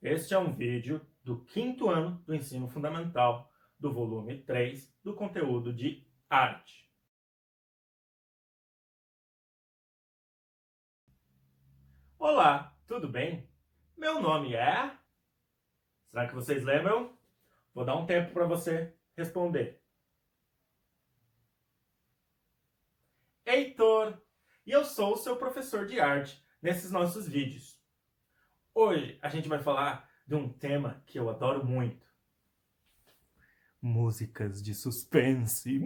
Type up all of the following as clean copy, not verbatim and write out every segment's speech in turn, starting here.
Este é um vídeo do 5º ano do ensino fundamental, do volume 3, do conteúdo de arte. Olá, tudo bem? Meu nome é... Será que vocês lembram? Vou dar um tempo para você responder. Heitor, e eu sou o seu professor de arte nesses nossos vídeos. Hoje a gente vai falar de um tema que eu adoro muito. Músicas de suspense.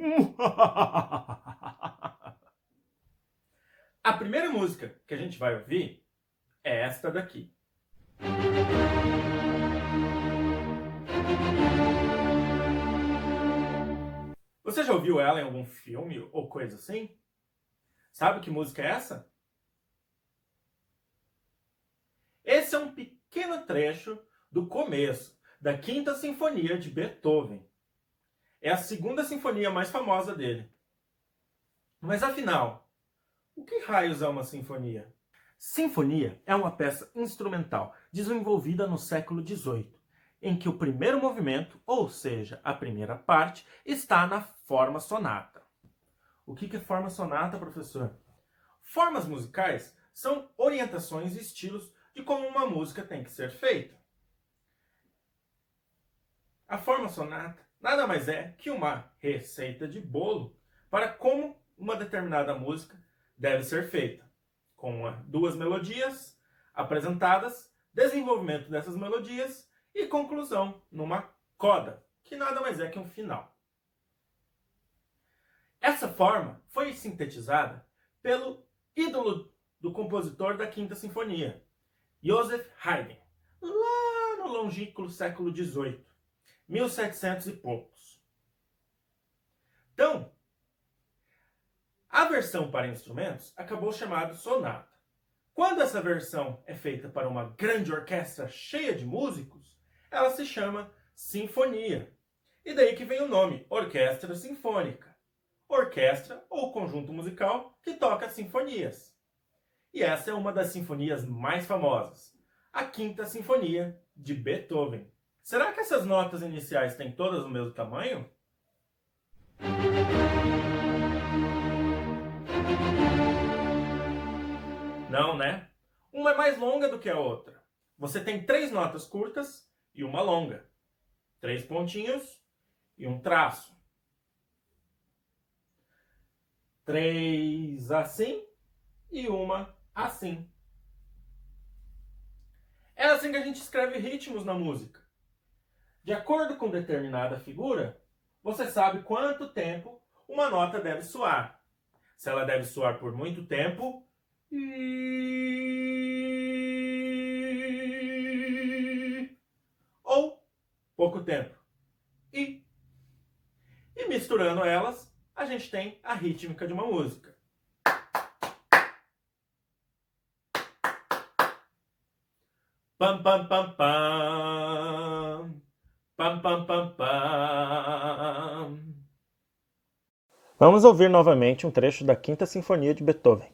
A primeira música que a gente vai ouvir é esta daqui. Você já ouviu ela em algum filme ou coisa assim? Sabe que música é essa? Esse é um pequeno trecho do começo da Quinta Sinfonia de Beethoven. É a segunda sinfonia mais famosa dele. Mas afinal, o que raios é uma sinfonia? Sinfonia é uma peça instrumental desenvolvida no século XVIII, em que o primeiro movimento, ou seja, a primeira parte, está na forma sonata. O que é forma sonata, professor? Formas musicais são orientações e estilos de como uma música tem que ser feita. A forma sonata nada mais é que uma receita de bolo para como uma determinada música deve ser feita, com duas melodias apresentadas, desenvolvimento dessas melodias e conclusão numa coda, que nada mais é que um final. Essa forma foi sintetizada pelo ídolo do compositor da Quinta Sinfonia, Joseph Haydn, lá no longínquo século XVIII, 1700 e poucos. Então, a versão para instrumentos acabou chamada sonata. Quando essa versão é feita para uma grande orquestra cheia de músicos, ela se chama sinfonia. E daí que vem o nome, orquestra sinfônica. Orquestra ou conjunto musical que toca sinfonias. E essa é uma das sinfonias mais famosas, a Quinta Sinfonia de Beethoven. Será que essas notas iniciais têm todas o mesmo tamanho? Não, né? Uma é mais longa do que a outra. Você tem 3 notas curtas e uma longa. 3 pontinhos e um traço. 3 assim e uma assim. É assim que a gente escreve ritmos na música. De acordo com determinada figura, você sabe quanto tempo uma nota deve soar. Se ela deve soar por muito tempo, ou pouco tempo. E misturando elas, a gente tem a rítmica de uma música. Pam, pam, pam, pam. Pam, pam, pam, pam. Vamos ouvir novamente um trecho da Quinta Sinfonia de Beethoven.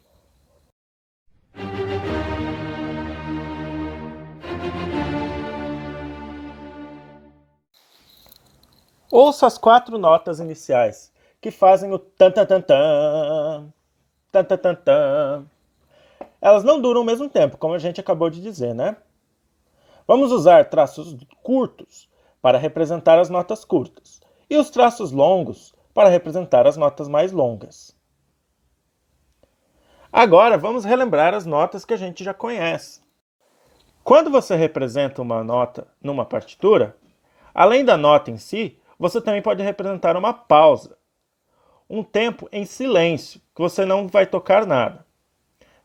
Ouça as 4 notas iniciais, que fazem o tan tan tan tan, tan tan tan tan. Elas não duram o mesmo tempo, como a gente acabou de dizer, né? Vamos usar traços curtos para representar as notas curtas e os traços longos para representar as notas mais longas. Agora vamos relembrar as notas que a gente já conhece. Quando você representa uma nota numa partitura, além da nota em si, você também pode representar uma pausa, um tempo em silêncio, que você não vai tocar nada.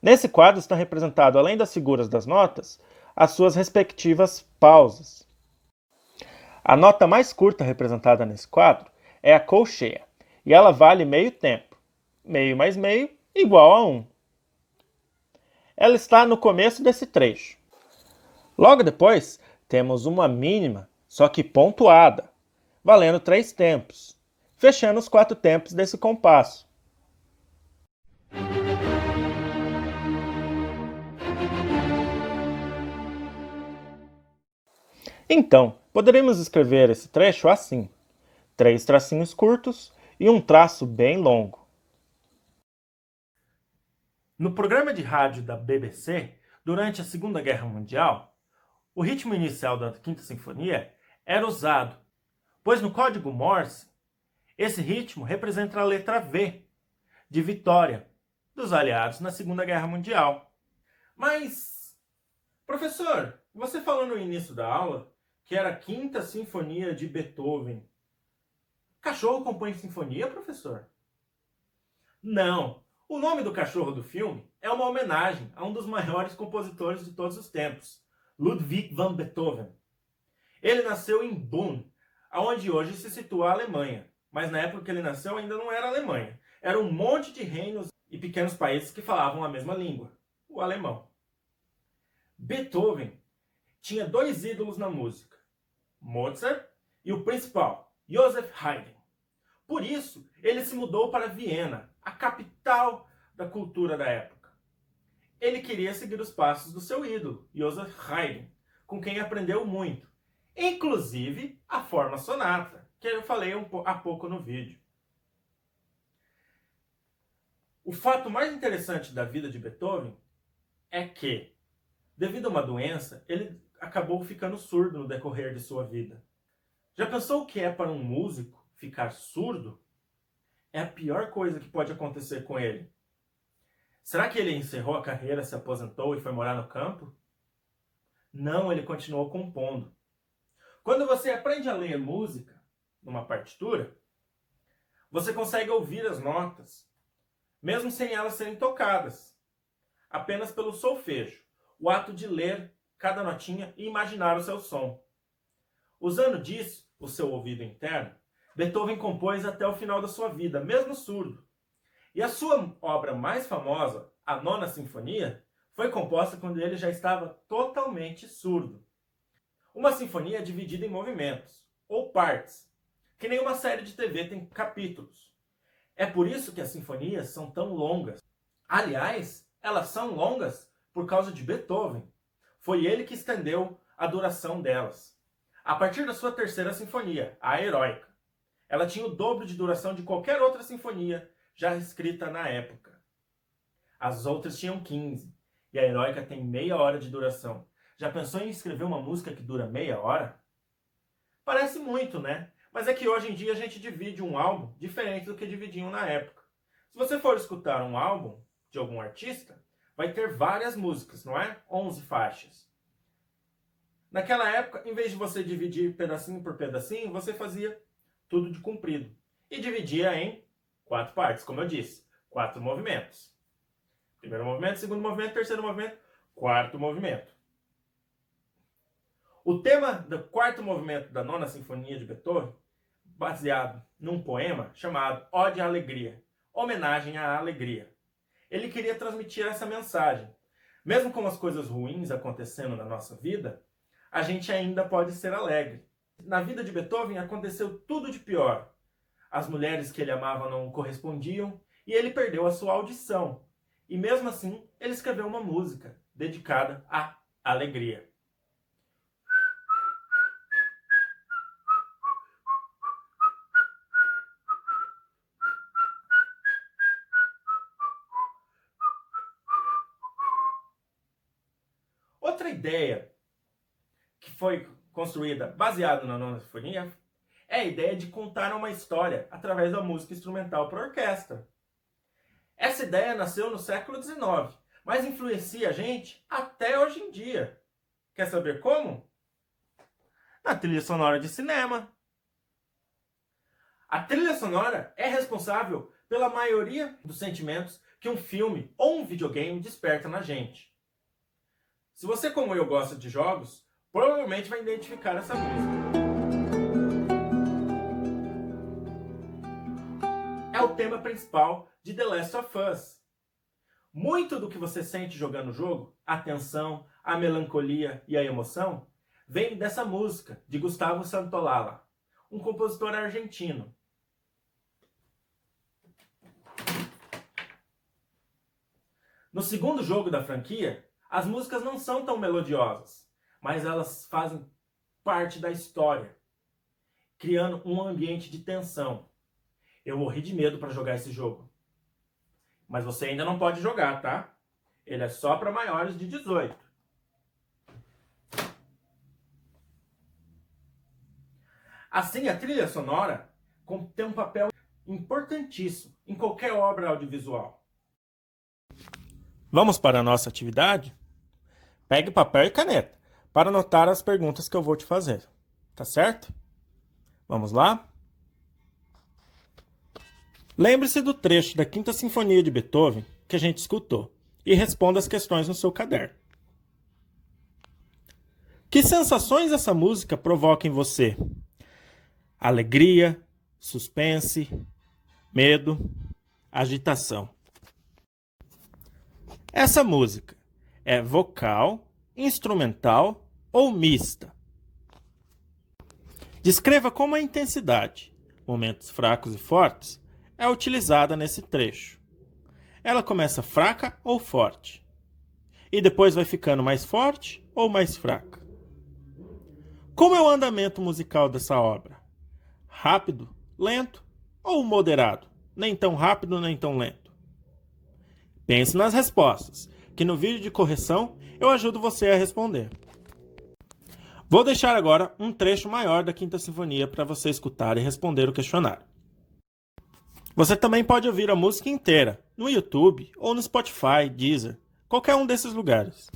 Nesse quadro está representado, além das figuras das notas, as suas respectivas pausas. A nota mais curta representada nesse quadro é a colcheia, e ela vale meio tempo. Meio mais meio igual a 1. Ela está no começo desse trecho. Logo depois, temos uma mínima, só que pontuada, valendo 3 tempos, fechando os 4 tempos desse compasso. Então, poderíamos escrever esse trecho assim: 3 tracinhos curtos e um traço bem longo. No programa de rádio da BBC, durante a Segunda Guerra Mundial, o ritmo inicial da Quinta Sinfonia era usado, pois no código Morse, esse ritmo representa a letra V, de vitória, dos aliados na Segunda Guerra Mundial. Mas, professor, você falou no início da aula que era a Quinta Sinfonia de Beethoven. Cachorro compõe sinfonia, professor? Não. O nome do cachorro do filme é uma homenagem a um dos maiores compositores de todos os tempos, Ludwig van Beethoven. Ele nasceu em Bonn, onde hoje se situa a Alemanha. Mas na época que ele nasceu ainda não era Alemanha. Era um monte de reinos e pequenos países que falavam a mesma língua, o alemão. Beethoven tinha 2 ídolos na música, Mozart e o principal, Joseph Haydn. Por isso, ele se mudou para Viena, a capital da cultura da época. Ele queria seguir os passos do seu ídolo, Joseph Haydn, com quem aprendeu muito, inclusive a forma sonata, que eu falei há pouco no vídeo. O fato mais interessante da vida de Beethoven é que, devido a uma doença, ele acabou ficando surdo no decorrer de sua vida. Já pensou o que é para um músico ficar surdo? É a pior coisa que pode acontecer com ele. Será que ele encerrou a carreira, se aposentou e foi morar no campo? Não, ele continuou compondo. Quando você aprende a ler música numa partitura, você consegue ouvir as notas, mesmo sem elas serem tocadas, apenas pelo solfejo, o ato de ler cada notinha e imaginar o seu som. Usando disso, o seu ouvido interno, Beethoven compôs até o final da sua vida, mesmo surdo. E a sua obra mais famosa, a Nona Sinfonia, foi composta quando ele já estava totalmente surdo. Uma sinfonia é dividida em movimentos, ou partes, que nem uma série de TV tem capítulos. É por isso que as sinfonias são tão longas. Aliás, elas são longas por causa de Beethoven. Foi ele que estendeu a duração delas. A partir da sua terceira sinfonia, a Heroica, ela tinha o dobro de duração de qualquer outra sinfonia já escrita na época. As outras tinham 15, e a Heroica tem meia hora de duração. Já pensou em escrever uma música que dura meia hora? Parece muito, né? Mas é que hoje em dia a gente divide um álbum diferente do que dividiam na época. Se você for escutar um álbum de algum artista, vai ter várias músicas, não é? 11 faixas. Naquela época, em vez de você dividir pedacinho por pedacinho, você fazia tudo de comprido. E dividia em 4 partes, como eu disse. 4 movimentos. Primeiro movimento, segundo movimento, terceiro movimento, quarto movimento. O tema do quarto movimento da Nona Sinfonia de Beethoven, baseado num poema chamado Ode à Alegria, homenagem à alegria. Ele queria transmitir essa mensagem. Mesmo com as coisas ruins acontecendo na nossa vida, a gente ainda pode ser alegre. Na vida de Beethoven aconteceu tudo de pior. As mulheres que ele amava não correspondiam e ele perdeu a sua audição. E mesmo assim, ele escreveu uma música dedicada à alegria. Outra ideia que foi construída baseada na Nona Sinfonia é a ideia de contar uma história através da música instrumental para orquestra. Essa ideia nasceu no século XIX, mas influencia a gente até hoje em dia. Quer saber como? Na trilha sonora de cinema. A trilha sonora é responsável pela maioria dos sentimentos que um filme ou um videogame desperta na gente. Se você, como eu, gosta de jogos, provavelmente vai identificar essa música. É o tema principal de The Last of Us. Muito do que você sente jogando o jogo, a tensão, a melancolia e a emoção, vem dessa música de Gustavo Santaolalla, um compositor argentino. No segundo jogo da franquia, as músicas não são tão melodiosas, mas elas fazem parte da história, criando um ambiente de tensão. Eu morri de medo para jogar esse jogo. Mas você ainda não pode jogar, tá? Ele é só para maiores de 18. Assim, a trilha sonora tem um papel importantíssimo em qualquer obra audiovisual. Vamos para a nossa atividade? Pegue papel e caneta para anotar as perguntas que eu vou te fazer. Tá certo? Vamos lá? Lembre-se do trecho da Quinta Sinfonia de Beethoven que a gente escutou e responda as questões no seu caderno. Que sensações essa música provoca em você? Alegria, suspense, medo, agitação. Essa música é vocal, instrumental ou mista? Descreva como a intensidade, momentos fracos e fortes, é utilizada nesse trecho. Ela começa fraca ou forte? E depois vai ficando mais forte ou mais fraca? Como é o andamento musical dessa obra? Rápido, lento ou moderado? Nem tão rápido, nem tão lento. Pense nas respostas, que no vídeo de correção eu ajudo você a responder. Vou deixar agora um trecho maior da Quinta Sinfonia para você escutar e responder o questionário. Você também pode ouvir a música inteira no YouTube ou no Spotify, Deezer, qualquer um desses lugares.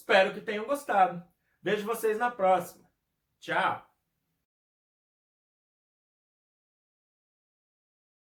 Espero que tenham gostado. Vejo vocês na próxima. Tchau!